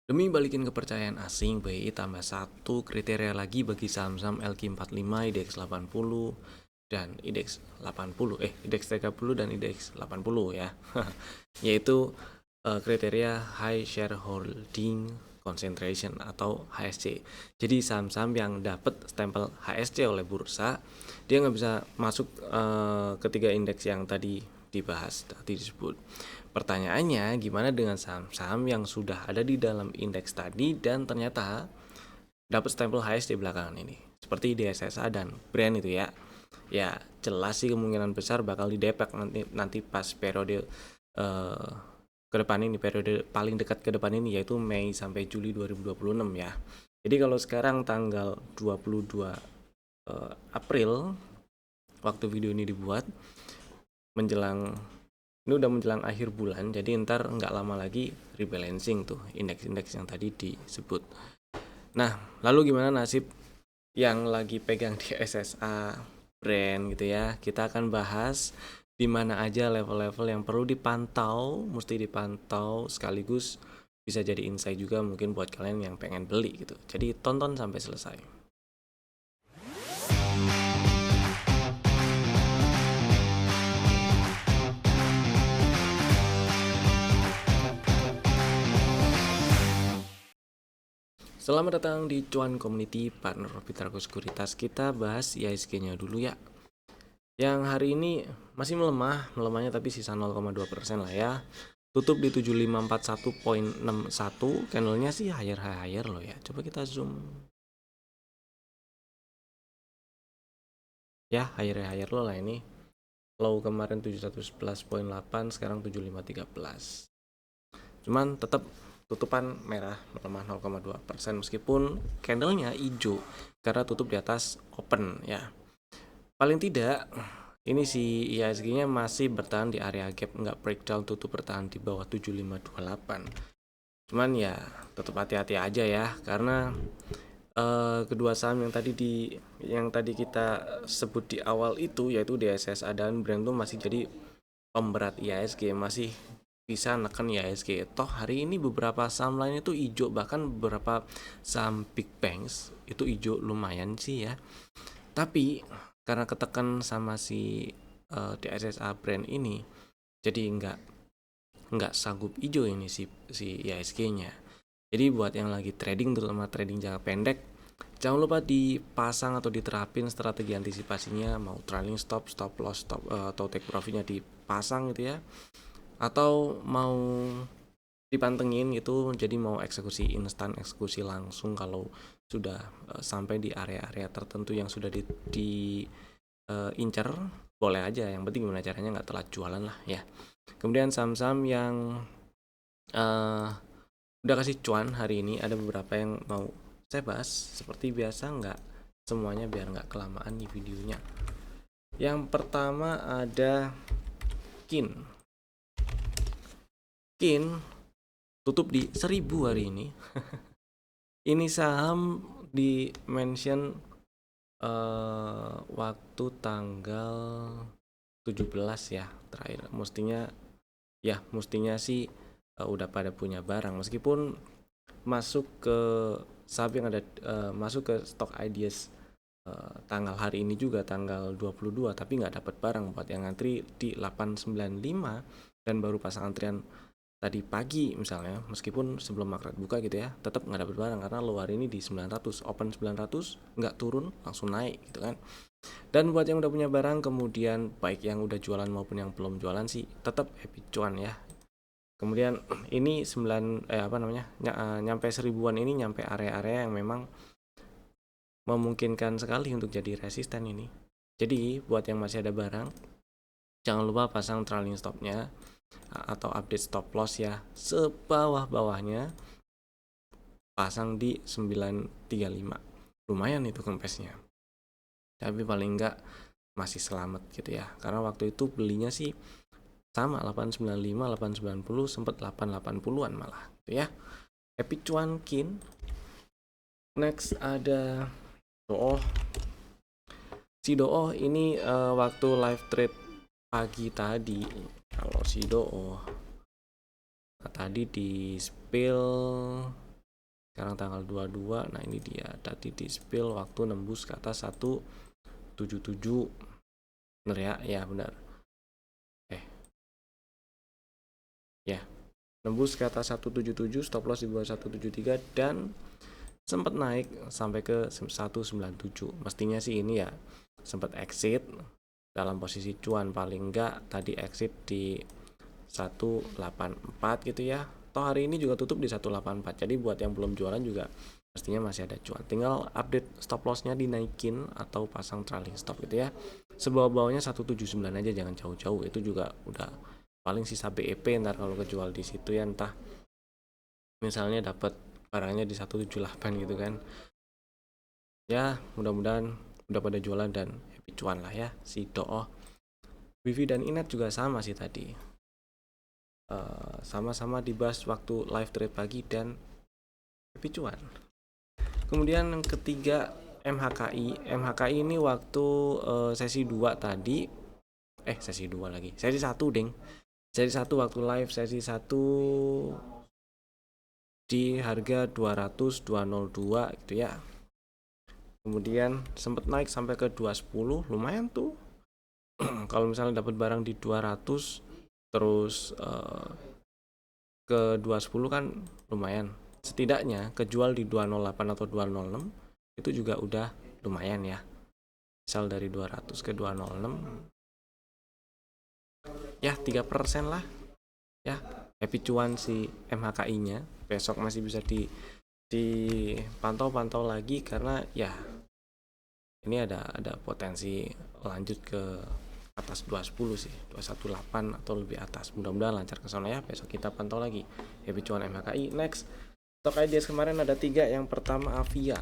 Demi balikin kepercayaan asing, BI tambah satu kriteria lagi bagi saham-saham LQ45, IDX 80, dan IDX 80, IDX 30 dan IDX 80 ya. Yaitu kriteria High Shareholding Concentration atau HSC. Jadi saham-saham yang dapat stempel HSC oleh bursa, dia nggak bisa masuk ketiga indeks yang tadi dibahas, tadi disebut. Pertanyaannya, gimana dengan saham-saham yang sudah ada di dalam indeks tadi dan ternyata dapat stempel highest di belakangan ini, seperti DSSA dan brand itu ya. Ya, jelas sih kemungkinan besar bakal didepek nanti pas periode ke depan ini, periode paling dekat ke depan ini, yaitu Mei sampai Juli 2026 ya. Jadi kalau sekarang tanggal 22 April waktu video ini dibuat, menjelang ini udah menjelang akhir bulan, jadi ntar nggak lama lagi rebalancing tuh indeks-indeks yang tadi disebut. Nah, lalu gimana nasib yang lagi pegang di SSA brand gitu ya? Kita akan bahas di mana aja level-level yang perlu dipantau, mesti dipantau sekaligus bisa jadi insight juga mungkin buat kalian yang pengen beli gitu. Jadi tonton sampai selesai. Selamat datang di Cuan Community Partner Fitrago Sekuritas. Kita bahas IHSG-nya dulu ya. Yang hari ini masih melemahnya tapi sisa 0,2% lah ya. Tutup di 7541.61, candlenya sih higher loh ya. Coba kita zoom. Ya, higher loh lah ini. Low kemarin 7111.8, sekarang 7513. Cuman tetap tutupan merah, melemah 0,2% meskipun candlenya hijau karena tutup di atas open ya. Paling tidak ini si IHSG-nya masih bertahan di area gap, nggak breakdown, tutup bertahan di bawah 7528. Cuman ya tetap hati-hati aja ya, karena kedua saham yang tadi kita sebut di awal itu, yaitu DSSA dan brand tuh masih jadi pemberat IHSG, masih bisa neken IHSG. Toh hari ini beberapa saham lain itu hijau, bahkan beberapa saham big banks itu hijau lumayan sih ya. Tapi karena ketekan sama si DSSA brand ini, jadi nggak sanggup hijau ini si IHSG-nya. Jadi buat yang lagi trading, terutama trading jangka pendek, jangan lupa dipasang atau diterapin strategi antisipasinya, mau trailing stop, stop loss, atau take profitnya dipasang gitu ya, atau mau dipantengin gitu, jadi mau eksekusi instan, eksekusi langsung kalau sudah sampai di area-area tertentu yang sudah incer, boleh aja, yang penting gimana caranya nggak telat jualan lah ya. Kemudian saham-saham yang udah kasih cuan hari ini, ada beberapa yang mau saya bahas. Seperti biasa, nggak semuanya biar nggak kelamaan di videonya. Yang pertama ada KIN tutup di 1000 hari ini. Ini saham di mention waktu tanggal 17 ya terakhir. Mestinya sih udah pada punya barang, meskipun masuk ke saham yang ada masuk ke stock ideas tanggal hari ini juga tanggal 22, tapi nggak dapat barang. Buat yang ngantri di 895 dan baru pasang antrian tadi pagi misalnya, meskipun sebelum market buka gitu ya, tetap nggak dapat barang karena low hari ini di 900, open 900, nggak turun, langsung naik gitu kan. Dan buat yang udah punya barang, kemudian baik yang udah jualan maupun yang belum jualan sih, tetap happy cuan ya. Kemudian ini nyampe 1000-an ini, nyampe area-area yang memang memungkinkan sekali untuk jadi resisten ini. Jadi buat yang masih ada barang, jangan lupa pasang trailing stopnya atau update stop loss ya, sebawah-bawahnya pasang di 935. Lumayan itu kempesnya, tapi paling enggak masih selamat gitu ya, karena waktu itu belinya sih sama 895, 890, sempat 880-an malah gitu ya. Happy cuan KIN. Next ada Dooh. Si Dooh ini waktu live trade pagi tadi, kalau si Dooh tadi di spill Sekarang tanggal 22. Nah, ini dia tadi di spill waktu nembus ke atas 177. Bener ya? Ya, benar. Ya, nembus ke atas 177, stop loss di bawah 173 dan sempat naik sampai ke 197. Mestinya sih ini ya sempat exit dalam posisi cuan, paling enggak tadi exit di 184 gitu ya. Toh hari ini juga tutup di 184. Jadi buat yang belum jualan juga pastinya masih ada cuan. Tinggal update stop lossnya dinaikin atau pasang trailing stop gitu ya. Sebawah-bawahnya 179 aja, jangan jauh-jauh. Itu juga udah paling sisa BEP ntar kalau kejual di situ ya, entah misalnya dapat barangnya di 178 gitu kan. Ya, mudah-mudahan udah pada jualan dan happy cuan lah ya. Si Doo, Wifi dan Inet juga sama sih tadi. Sama-sama dibahas waktu live trade pagi dan happy cuan. Kemudian yang ketiga MHKI. MHKI ini waktu sesi 2 tadi. Sesi 2 lagi. Sesi 1, ding. Sesi 1 waktu live sesi 1 di harga 202 gitu ya. Kemudian sempat naik sampai ke 210, lumayan tuh. Kalau misalnya dapat barang di 200 terus ke 210 kan lumayan. Setidaknya kejual di 208 atau 206 itu juga udah lumayan ya. Misal dari 200 ke 206 ya 3% lah ya, happy cuan si MHKI nya. Besok masih bisa dipantau-pantau lagi karena ya ini ada potensi lanjut ke atas 210 sih, 218 atau lebih atas. Mudah-mudahan lancar ke sana ya. Besok kita pantau lagi happy cuan MHKI. Next, stock ideas kemarin ada 3. Yang pertama Avia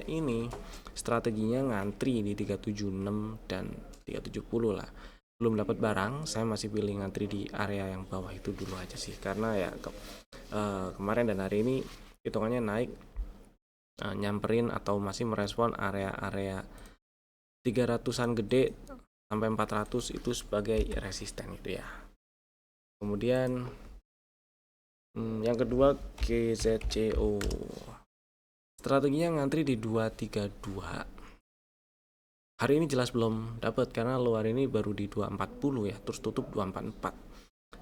ini strateginya ngantri di 376 dan 370 lah. Belum dapat barang, saya masih pilih ngantri di area yang bawah itu dulu aja sih, karena ya kemarin dan hari ini hitungannya naik, nyamperin atau masih merespon area-area 300-an gede sampai 400 itu sebagai resisten gitu ya. Kemudian yang kedua GZCO, strateginya ngantri di 232. Hari ini jelas belum dapat karena luar ini baru di 240 ya, terus tutup 244.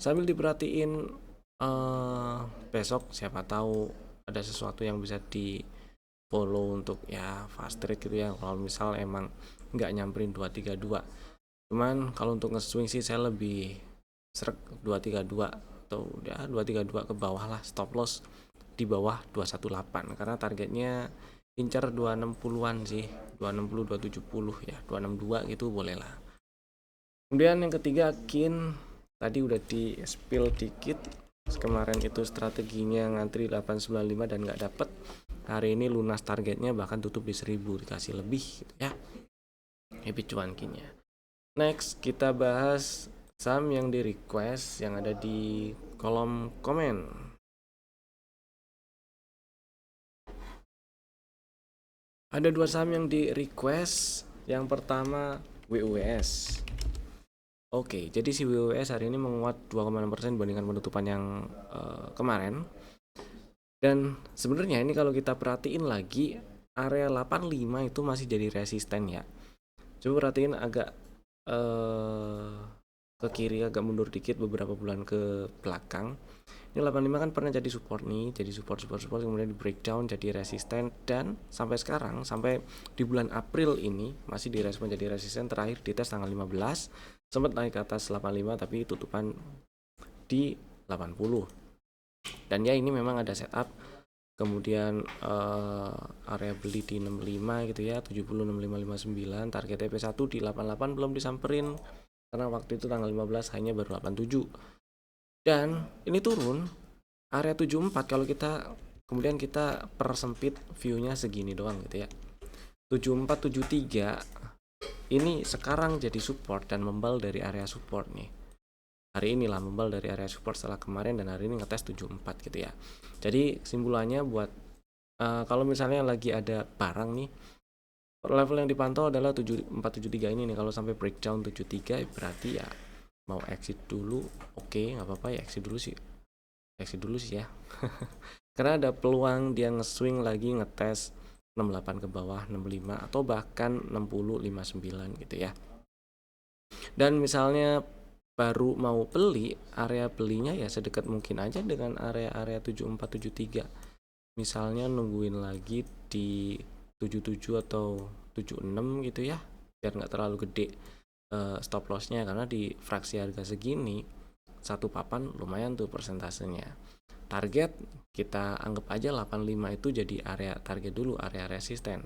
Sambil diperhatiin besok siapa tahu ada sesuatu yang bisa di follow untuk ya fast trade gitu ya, kalau misal emang nggak nyamperin 232. Cuman kalau untuk nge-swing sih saya lebih srek 232 atau ya 232 ke bawah lah, stop loss di bawah 218 karena targetnya incar 260-an sih, 260 270 ya, 262 gitu boleh lah. Kemudian yang ketiga KIN, tadi udah di spill dikit. Kemarin itu strateginya ngantri 895 dan nggak dapet. Hari ini lunas targetnya, bahkan tutup di 1000, dikasih lebih gitu ya. Happy cuan KIN-nya. Next kita bahas saham yang di request yang ada di kolom komen. Ada 2 saham yang di request. Yang pertama WUWS. Oke, jadi si WUWS hari ini menguat 2,6% dibandingkan penutupan yang kemarin. Dan sebenarnya ini kalau kita perhatiin lagi, area 85 itu masih jadi resisten ya. Coba perhatiin agak ke kiri, agak mundur dikit beberapa bulan ke belakang. Ini 85 kan pernah jadi support nih, jadi support kemudian di breakdown jadi resisten, dan sampai sekarang, sampai di bulan April ini masih direspon jadi resisten. Terakhir di tes tanggal 15 sempat naik ke atas 85 tapi tutupan di 80. Dan ya ini memang ada setup. Kemudian area beli di 65 gitu ya, 70 65 59, target TP1 di 88 belum disamperin karena waktu itu tanggal 15 hanya baru 87. Dan ini turun area 74 kalau kita kemudian kita persempit view-nya segini doang gitu ya. 74 73 ini sekarang jadi support dan membal dari area support nih. Hari inilah membal dari area support setelah kemarin, dan hari ini ngetes 74 gitu ya. Jadi kesimpulannya buat kalau misalnya lagi ada barang nih, level yang dipantau adalah 7473 ini nih. Kalau sampai breakdown 73 berarti ya mau exit dulu, oke, nggak apa-apa ya, exit dulu sih ya. Karena ada peluang dia nge-swing lagi, ngetes 68 ke bawah, 65 atau bahkan 60, 59 gitu ya. Dan misalnya baru mau beli, area belinya ya sedekat mungkin aja dengan area-area 74, 73. Misalnya nungguin lagi di 77 atau 76 gitu ya, biar nggak terlalu gede stop lossnya, karena di fraksi harga segini satu papan lumayan tuh persentasenya. Target kita anggap aja 85 itu jadi area target dulu, area resisten,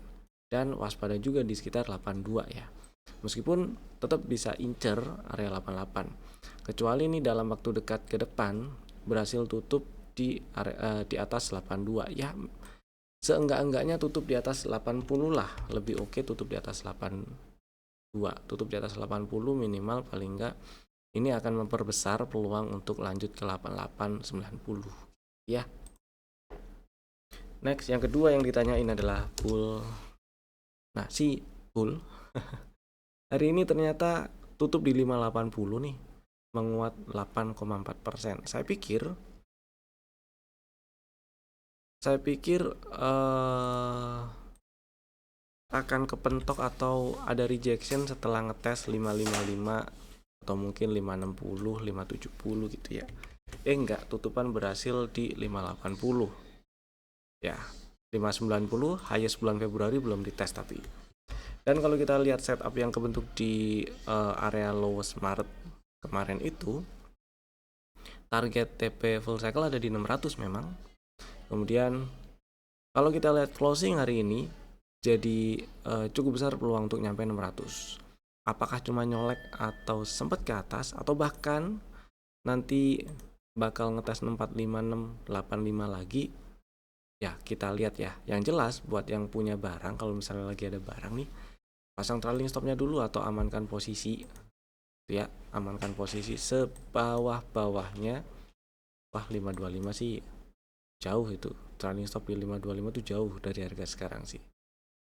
dan waspada juga di sekitar 82 ya. Meskipun tetap bisa incer area 88, kecuali ini dalam waktu dekat ke depan berhasil tutup di atas 82 ya, seenggak-enggaknya tutup di atas 80 lah, lebih oke tutup di atas 82, tutup di atas 80 minimal, paling enggak ini akan memperbesar peluang untuk lanjut ke 88, 90 ya. Next, yang kedua yang ditanyain adalah bull. Nah, si bull hari ini ternyata tutup di 580 nih, menguat 8,4%. Saya pikir akan kepentok atau ada rejection setelah ngetes 555 atau mungkin 560, 570 gitu ya. Enggak, tutupan berhasil di 580 ya. 590 highest bulan Februari belum dites tapi. Dan kalau kita lihat setup yang kebentuk di area lowest Maret kemarin itu, target TP full cycle ada di 600 memang. Kemudian kalau kita lihat closing hari ini, jadi cukup besar peluang untuk nyampe 600. Apakah cuma nyolek atau sempat ke atas, atau bahkan nanti bakal ngetes 645, 685 lagi, ya kita lihat ya. Yang jelas buat yang punya barang, kalau misalnya lagi ada barang nih, pasang trailing stopnya dulu atau amankan posisi ya, amankan posisi sebawah-bawahnya. Wah, 525 sih jauh, itu trailing stop di 525 tuh jauh dari harga sekarang sih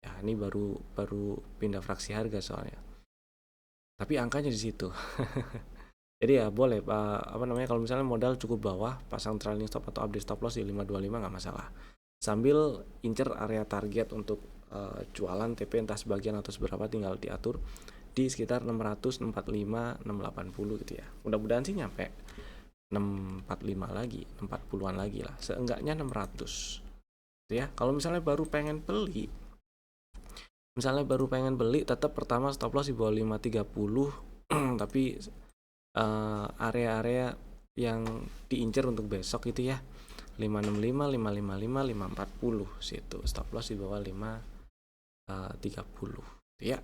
ya. Ini baru pindah fraksi harga soalnya, tapi angkanya di situ. Jadi ya boleh kalau misalnya modal cukup bawah, pasang trailing stop atau update stop loss di 525 nggak masalah, sambil incer area target untuk jualan TP entah sebagian atau seberapa, tinggal diatur di sekitar 600, 645, 680 gitu ya. Mudah-mudahan sih nyampe 645 lagi, 40-an lagi lah, seenggaknya 600 gitu ya. Kalau misalnya baru pengen beli, tetap pertama stop loss di bawah 530 tapi area-area yang diincar untuk besok itu ya, 565, 555, 540 situ stop loss di bawah 530 ya.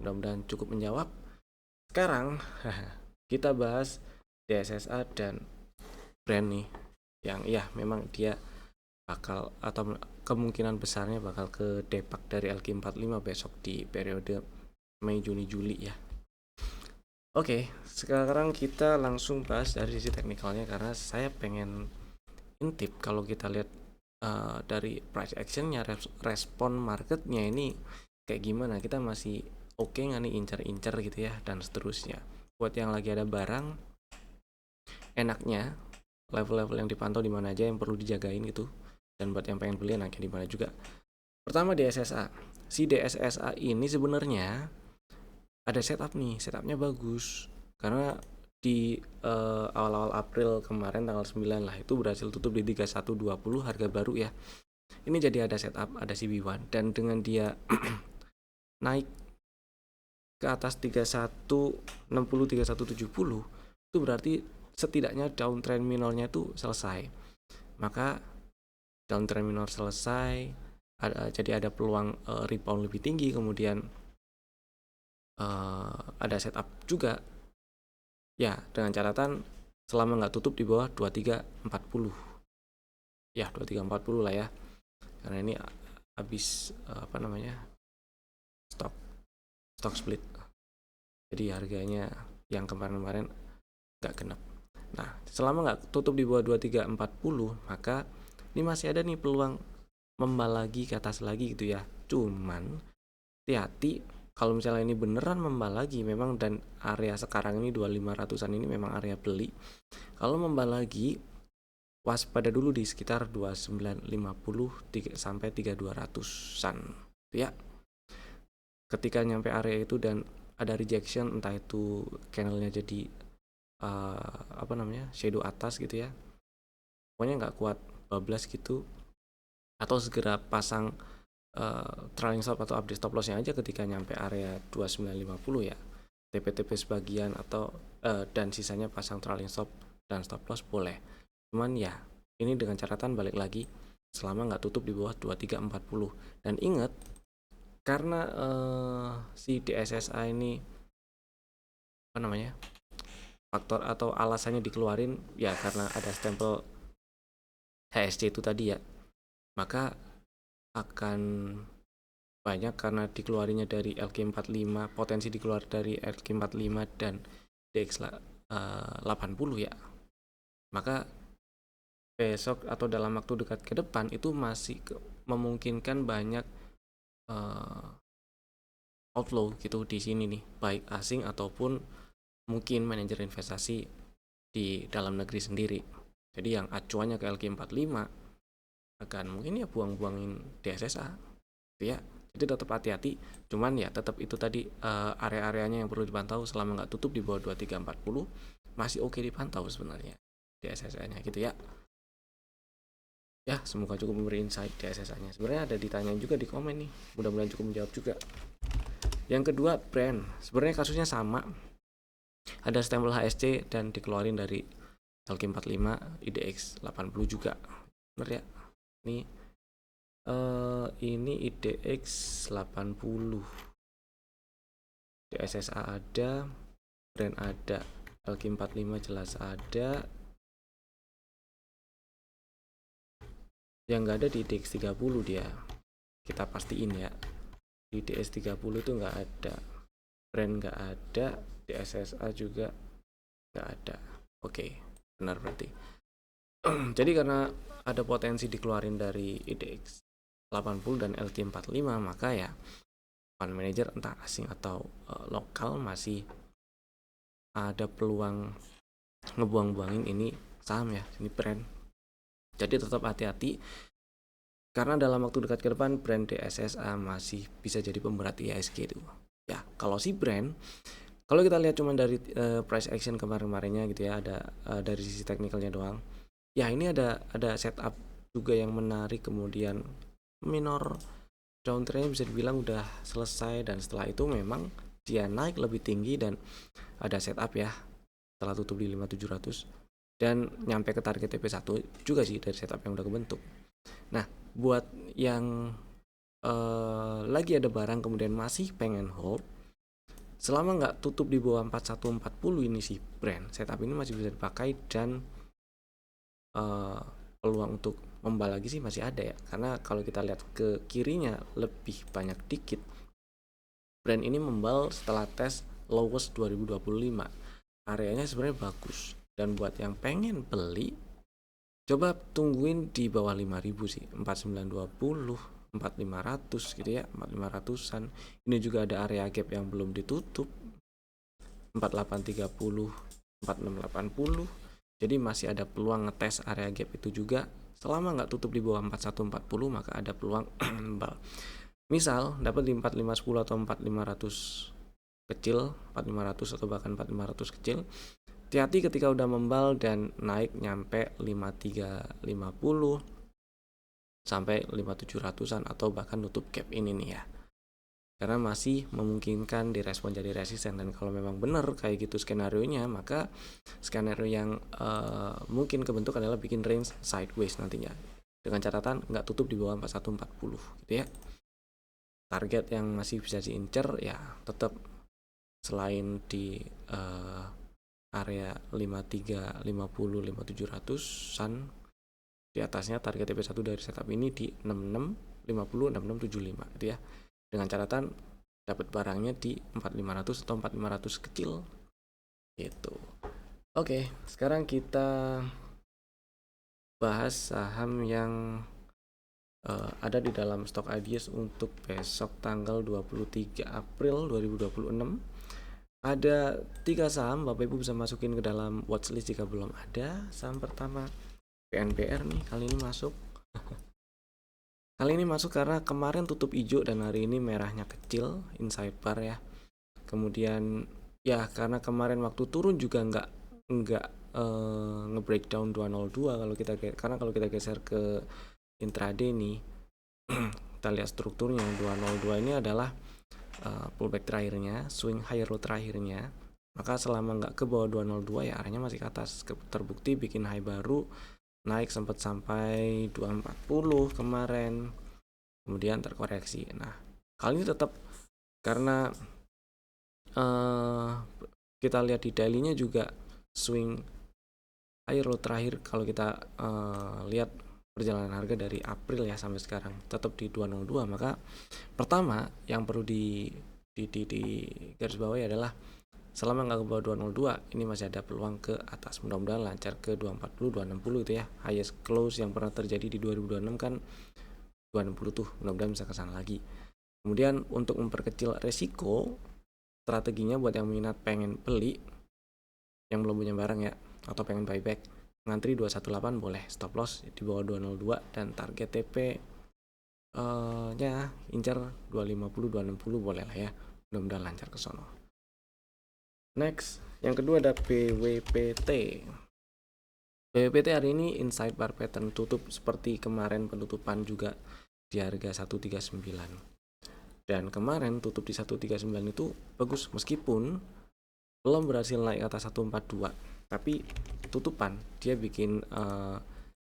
Mudah-mudahan cukup menjawab. Sekarang kita bahas DSSA dan brand nih, yang ya memang dia bakal atau kemungkinan besarnya bakal ke depak dari LQ45 besok di periode Mei, Juni, Juli ya. Oke, sekarang kita langsung bahas dari sisi teknikalnya, karena saya pengen intip kalau kita lihat dari price actionnya, respon marketnya ini kayak gimana, kita masih oke nggak nih incer-incer gitu ya, dan seterusnya. Buat yang lagi ada barang, enaknya level-level yang dipantau di mana aja yang perlu dijagain gitu, dan buat yang pengen beli enaknya di mana juga. Pertama DSSA. Si DSSA ini sebenarnya ada setupnya bagus, karena di awal-awal April kemarin tanggal 9 lah itu berhasil tutup di 3120 harga baru ya. Ini jadi ada setup, ada CB1, dan dengan dia naik ke atas 3160, 3170 itu berarti setidaknya downtrend minornya itu selesai. Maka downtrend minor selesai, jadi ada peluang rebound lebih tinggi, kemudian ada setup juga ya, dengan catatan selama nggak tutup di bawah 2340 ya, 2340 lah ya, karena ini habis stock split, jadi harganya yang kemarin-kemarin nggak genap. Nah, selama nggak tutup di bawah 2340, maka ini masih ada nih peluang membal lagi ke atas lagi gitu ya. Cuman hati-hati kalau misalnya ini beneran membal lagi memang, dan area sekarang ini 2500-an ini memang area beli. Kalau membal lagi, waspada dulu di sekitar 2950 sampai 3200-an ya. Ketika nyampe area itu dan ada rejection, entah itu candlenya jadi shadow atas gitu ya, pokoknya nggak kuat bablas gitu, atau segera pasang trailing stop atau update stop lossnya aja ketika nyampe area 2950 ya. TP-TP sebagian atau dan sisanya pasang trailing stop dan stop loss boleh. Cuman ya ini dengan catatan balik lagi selama nggak tutup di bawah 2340. Dan ingat, karena si DSSA ini faktor atau alasannya dikeluarin ya karena ada stempel HSC itu tadi ya, maka akan banyak karena dikeluarinya dari LQ45, potensi dikeluar dari LQ45 dan DX80 ya. Maka besok atau dalam waktu dekat ke depan itu masih memungkinkan banyak outflow gitu di sini nih, baik asing ataupun mungkin manajer investasi di dalam negeri sendiri. Jadi yang acuannya ke LQ45 akan mungkin ya buang-buangin DSSA gitu ya. Jadi tetap hati-hati, cuman ya tetap itu tadi area-areanya yang perlu dipantau selama nggak tutup di bawah 2340 masih oke dipantau sebenarnya DSSA-nya gitu ya. Ya, semoga cukup memberi insight DSSA-nya. Sebenarnya ada ditanya juga di komen nih, mudah-mudahan cukup menjawab juga. Yang kedua, brand. Sebenarnya kasusnya sama. Ada stempel HSC dan dikeluarin dari LQ45, IDX 80 juga. Bener ya? Ini IDX 80. DSSA ada, brand ada, LQ45 jelas ada. Yang nggak ada di IDX 30 dia. Kita pastiin ya. Di IDX 30 itu nggak ada. Brand nggak ada, DSSA juga nggak ada. Oke, benar berarti. Jadi karena ada potensi dikeluarin dari IDX 80 dan LQ45, maka ya fund manager entah asing atau lokal masih ada peluang ngebuang-buangin ini saham ya, ini brand. Jadi tetap hati-hati karena dalam waktu dekat ke depan brand DSSA masih bisa jadi pemberat IHSG itu. Ya, kalau si brand, kalau kita lihat cuma dari price action kemarin-kemarinnya gitu ya, ada dari sisi teknikalnya doang. Ya, ini ada setup juga yang menarik, kemudian minor downtrendnya bisa dibilang udah selesai, dan setelah itu memang dia naik lebih tinggi dan ada setup ya setelah tutup di 5700 dan nyampe ke target TP1 juga sih dari setup yang udah kebentuk. Nah, buat yang lagi ada barang kemudian masih pengen hold, selama nggak tutup di bawah 4140 ini sih brand setup ini masih bisa dipakai, dan peluang untuk membal lagi sih masih ada ya, karena kalau kita lihat ke kirinya lebih banyak dikit, brand ini membal setelah tes lowest 2025, areanya sebenarnya bagus, dan buat yang pengen beli coba tungguin di bawah 5000 sih, 4920, 4500 gitu ya, 4500-an. Ini juga ada area gap yang belum ditutup, 4830, 4680. Jadi masih ada peluang ngetes area gap itu juga. Selama nggak tutup di bawah 4140 maka ada peluang membal. Misal dapat di 4510 atau 4500 kecil, 4500 atau bahkan 4500 kecil. Hati-hati ketika udah membal dan naik nyampe 5350 sampai 5700-an atau bahkan nutup gap ini nih ya. Karena masih memungkinkan direspon jadi resisten, dan kalau memang benar kayak gitu skenarionya, maka skenario yang mungkin kebentuk adalah bikin range sideways nantinya dengan catatan nggak tutup di bawah 4140 gitu ya. Target yang masih bisa diincer ya tetap selain di area 5350, 5700-an, di atasnya target TP1 dari setup ini di 6650, 6675 gitu ya. Dengan catatan dapat barangnya di 4500 atau 4500 kecil gitu. Oke, sekarang kita bahas saham yang ada di dalam stok ideas untuk besok tanggal 23 April 2026. Ada 3 saham, Bapak Ibu bisa masukin ke dalam watchlist jika belum ada. Saham pertama PNPR nih, kali ini masuk. Kali ini masuk karena kemarin tutup hijau dan hari ini merahnya kecil, inside bar ya. Kemudian ya karena kemarin waktu turun juga nggak nge-breakdown 202 karena kalau kita geser ke intraday nih kita lihat strukturnya 202 ini adalah pullback terakhirnya, swing higher low terakhirnya. Maka selama nggak ke bawah 202 ya arahnya masih ke atas. Terbukti bikin high baru, naik sempat sampai 240 kemarin, kemudian terkoreksi. Nah kali ini tetap karena kita lihat di daily-nya juga swing higher low terakhir. Kalau kita lihat perjalanan harga dari April ya sampai sekarang tetap di 202, maka pertama yang perlu di garis bawahi adalah selama nggak ke bawah 202 ini masih ada peluang ke atas, mudah-mudahan lancar ke 240 260 itu ya. Highest close yang pernah terjadi di 2026 kan 260 tuh, mudah-mudahan bisa kesana lagi. Kemudian untuk memperkecil resiko, strateginya buat yang minat pengen beli yang belum punya barang ya, atau pengen buyback, ngantri 218 boleh, stop loss di bawah 202 dan target TP nya incar 250 260 boleh lah ya, mudah-mudahan lancar ke sono. Next, yang kedua ada BWPT. BWPT hari ini inside bar pattern, tutup seperti kemarin penutupan juga di harga 139. Dan kemarin tutup di 139 itu bagus meskipun belum berhasil naik ke atas 142. Tapi tutupan dia bikin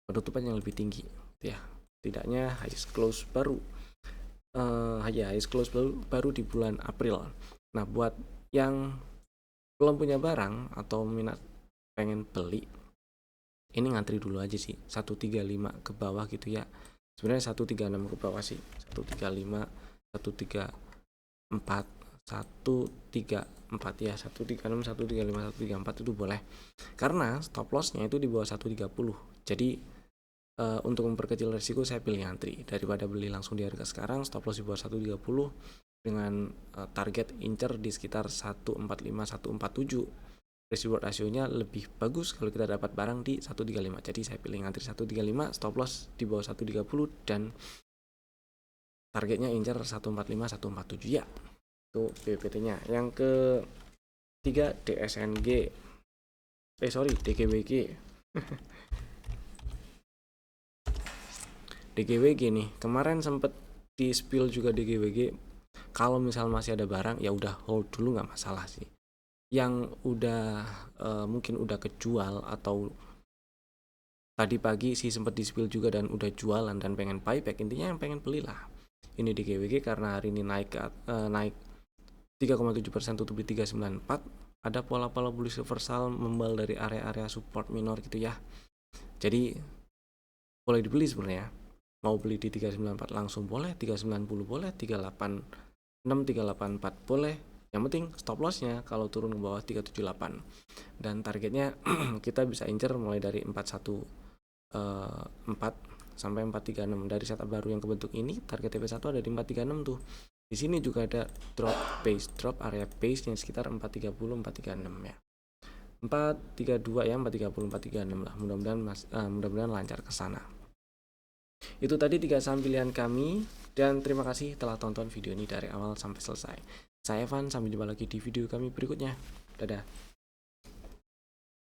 penutupan yang lebih tinggi ya. Tidaknya highest close baru highest close baru di bulan April. Nah, buat yang belum punya barang atau minat pengen beli, ini ngantri dulu aja sih 135 ke bawah gitu ya. Sebenarnya 136 ke bawah sih, 135 134 134 ya, 136 135 134 itu boleh karena stop lossnya itu di bawah 130. Jadi untuk memperkecil resiko saya pilih ngantri daripada beli langsung di harga sekarang. Stop loss di bawah 130 dengan target incer di sekitar 145 147. Risk reward rasionya lebih bagus kalau kita dapat barang di 135. Jadi saya pilih ngantri 135, stop loss di bawah 130 dan targetnya incer 145 147 ya. Itu BWPT-nya. Yang ketiga DSNG. DGWG. DGWG nih, kemarin sempet di spill juga DGWG. Kalau misal masih ada barang ya udah hold dulu, nggak masalah sih. Yang udah mungkin udah kejual atau tadi pagi sih sempat di spill juga dan udah jualan dan pengen buyback, intinya yang pengen belilah. Ini DGWG karena hari ini naik 3,7% tutup di 394. Ada pola-pola bullish reversal membal dari area-area support minor gitu ya. Jadi boleh dibeli sebenarnya. Mau beli di 394 langsung boleh, 390 boleh, 386 384 boleh. Yang penting stop lossnya kalau turun ke bawah 378. Dan targetnya kita bisa incer mulai dari 414 sampai 436. Dari setup baru yang kebentuk ini target TP1 ada di 436 tuh. Di sini juga ada drop area base yang sekitar 430 436 ya. 432 ya, 430 436 lah. Mudah-mudahan lancar ke sana. Itu tadi 3 saham pilihan kami dan terima kasih telah tonton video ini dari awal sampai selesai. Saya Evan, sampai jumpa lagi di video kami berikutnya. Dadah.